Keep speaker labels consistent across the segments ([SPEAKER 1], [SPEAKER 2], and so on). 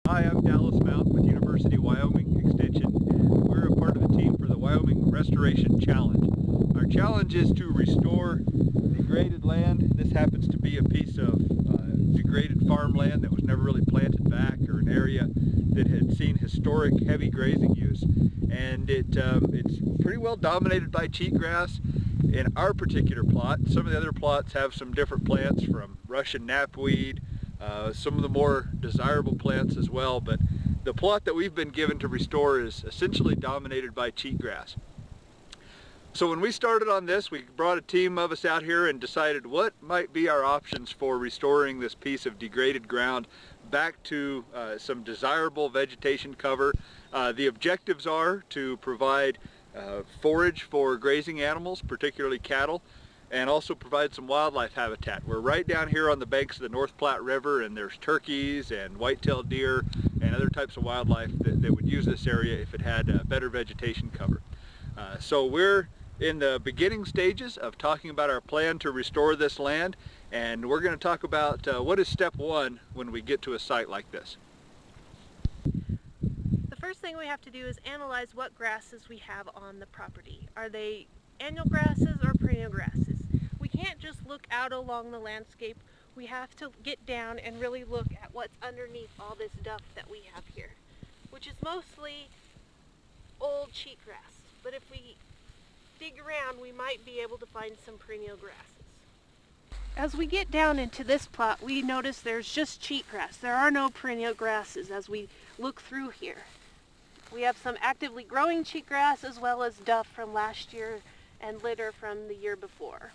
[SPEAKER 1] Hi, I'm Dallas Mount with University of Wyoming Extension, and we're a part of the team for the Wyoming Restoration Challenge. Our challenge is to restore degraded land. This happens to be a piece of degraded farmland that was never really planted back, or an area that had seen historic heavy grazing use. And it's pretty well dominated by cheatgrass. In our particular plot, some of the other plots have some different plants, from Russian knapweed, some of the more desirable plants as well, but the plot that we've been given to restore is essentially dominated by cheatgrass. So when we started on this, we brought a team of us out here and decided what might be our options for restoring this piece of degraded ground back to some desirable vegetation cover. The objectives are to provide forage for grazing animals, particularly cattle, and also provide some wildlife habitat. We're right down here on the banks of the North Platte River, and there's turkeys and white-tailed deer and other types of wildlife that would use this area if it had better vegetation cover. So we're in the beginning stages of talking about our plan to restore this land, and we're going to talk about what is step one when we get to a site like this.
[SPEAKER 2] The first thing we have to do is analyze what grasses we have on the property. Are they annual grasses or perennial grasses? We can't just look out along the landscape. We have to get down and really look at what's underneath all this duff that we have here, which is mostly old cheatgrass. But if we dig around, we might be able to find some perennial grasses. As we get down into this plot, we notice there's just cheatgrass. There are no perennial grasses as we look through here. We have some actively growing cheatgrass as well as duff from last year and litter from the year before.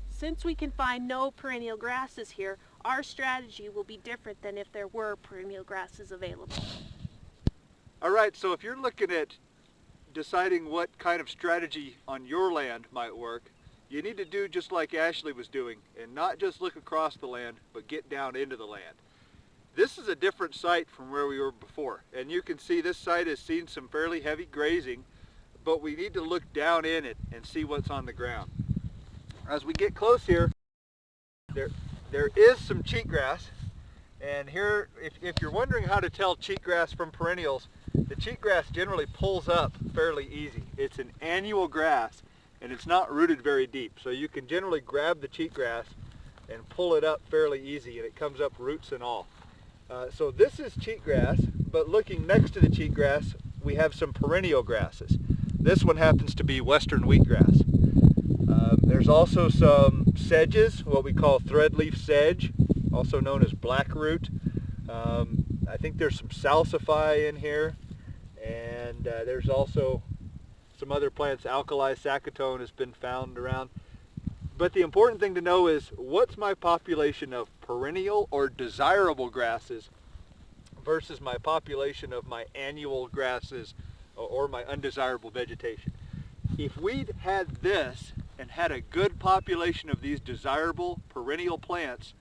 [SPEAKER 2] Since we can find no perennial grasses here, our strategy will be different than if there were perennial grasses available.
[SPEAKER 1] All right, so if you're looking at deciding what kind of strategy on your land might work, you need to do just like Ashley was doing, and not just look across the land, but get down into the land. This is a different site from where we were before, and you can see this site has seen some fairly heavy grazing, but we need to look down in it and see what's on the ground. As we get close here, there is some cheatgrass, and here, if you're wondering how to tell cheatgrass from perennials, the cheatgrass generally pulls up fairly easy. It's an annual grass, and it's not rooted very deep, so you can generally grab the cheatgrass and pull it up fairly easy, and it comes up roots and all. So this is cheatgrass, but looking next to the cheatgrass, we have some perennial grasses. This one happens to be western wheatgrass. There's also some sedges, what we call threadleaf sedge, also known as blackroot. I think there's some salsify in here, and there's also some other plants. Alkali saccatone has been found around. But the important thing to know is, what's my population of perennial or desirable grasses versus my population of my annual grasses or my undesirable vegetation? If we'd had this and had a good population of these desirable perennial plants,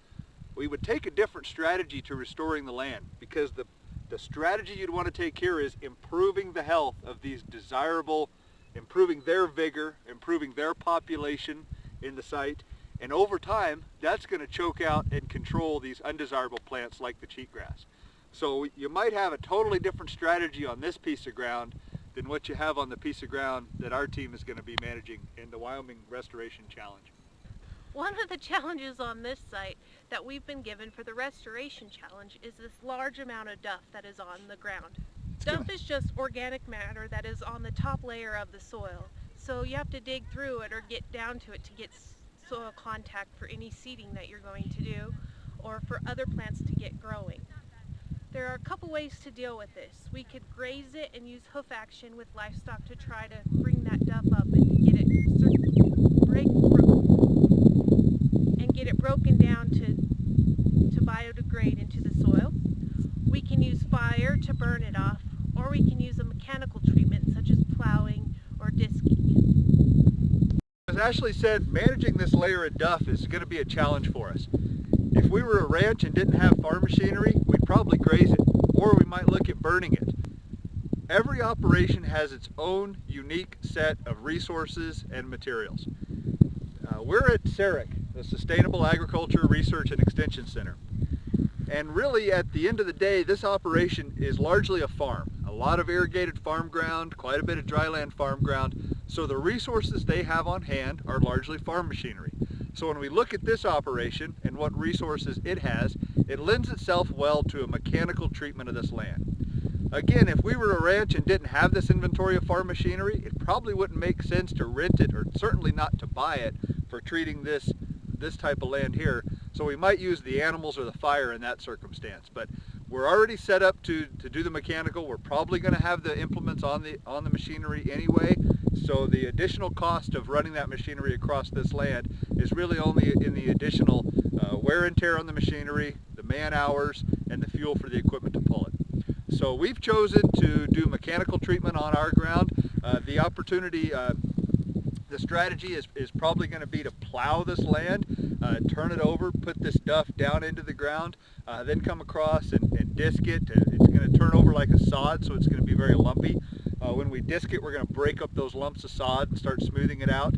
[SPEAKER 1] we would take a different strategy to restoring the land, because the strategy you'd want to take here is improving the health of these desirable, improving their vigor, improving their population in the site, and over time that's going to choke out and control these undesirable plants like the cheatgrass. So you might have a totally different strategy on this piece of ground than what you have on the piece of ground that our team is going to be managing in the Wyoming Restoration Challenge.
[SPEAKER 2] One of the challenges on this site that we've been given for the Restoration Challenge is this large amount of duff that is on the ground. Duff is just organic matter that is on the top layer of the soil. So you have to dig through it or get down to it to get soil contact for any seeding that you're going to do, or for other plants to get growing. There are a couple ways to deal with this. We could graze it and use hoof action with livestock to try to bring that duff up and get it broken down to biodegrade into the soil. We can use fire to burn it off, or we can use a mechanical treatment such as plowing or disking.
[SPEAKER 1] As Ashley said, managing this layer of duff is going to be a challenge for us. If we were a ranch and didn't have farm machinery, we'd probably graze it, or we might look at burning it. Every operation has its own unique set of resources and materials. We're at SMRR, the Sustainable Agriculture Research and Extension Center. And really, at the end of the day, this operation is largely a farm. A lot of irrigated farm ground, quite a bit of dryland farm ground. So the resources they have on hand are largely farm machinery. So when we look at this operation and what resources it has, it lends itself well to a mechanical treatment of this land. Again, if we were a ranch and didn't have this inventory of farm machinery, it probably wouldn't make sense to rent it, or certainly not to buy it for treating this type of land here. So we might use the animals or the fire in that circumstance. But we're already set up to do the mechanical. We're probably going to have the implements on the machinery anyway. So the additional cost of running that machinery across this land is really only in the additional wear and tear on the machinery, the man hours, and the fuel for the equipment to pull it. So we've chosen to do mechanical treatment on our ground. The strategy is probably going to be to plow this land, turn it over, put this duff down into the ground, then come across and disc it. It's going to turn over like a sod, so it's going to be very lumpy. When we disc it, we're going to break up those lumps of sod and start smoothing it out.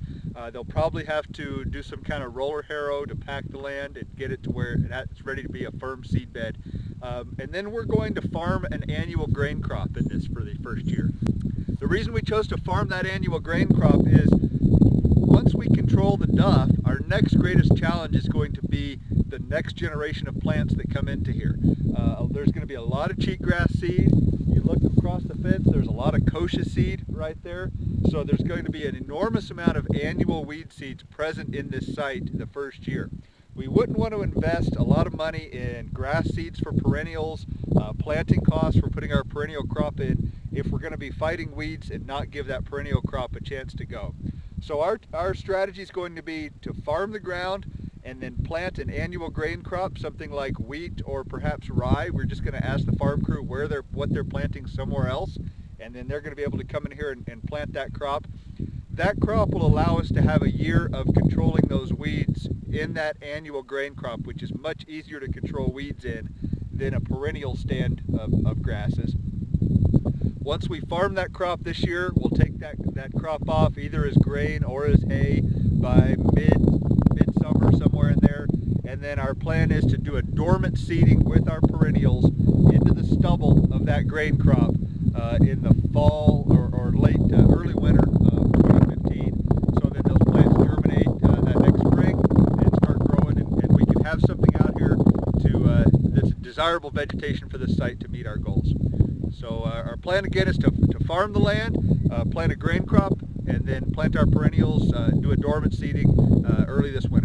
[SPEAKER 1] They'll probably have to do some kind of roller harrow to pack the land and get it to where it's ready to be a firm seed bed. And then we're going to farm an annual grain crop in this for the first year. The reason we chose to farm that annual grain crop is once we control the duff, our next greatest challenge is going to be the next generation of plants that come into here. There's going to be a lot of cheatgrass seed. You look across the fence, there's a lot of kochia seed right there. So there's going to be an enormous amount of annual weed seeds present in this site the first year. We wouldn't want to invest a lot of money in grass seeds for perennials, planting costs for putting our perennial crop in, if we're going to be fighting weeds and not give that perennial crop a chance to go. So our strategy is going to be to farm the ground and then plant an annual grain crop, something like wheat or perhaps rye. We're just going to ask the farm crew what they're planting somewhere else, and then they're going to be able to come in here and plant that crop. That crop will allow us to have a year of controlling those weeds in that annual grain crop, which is much easier to control weeds in than a perennial stand of grasses. Once we farm that crop this year, we'll take that crop off either as grain or as hay by midsummer, somewhere in there. And then our plan is to do a dormant seeding with our perennials into the stubble of that grain crop in the fall or late early winter of 2015. So then those plants germinate that next spring and start growing, and we can have something out here that's desirable vegetation for this site to meet our goals. So our plan again is to farm the land, plant a grain crop, and then plant our perennials, do a dormant seeding early this winter.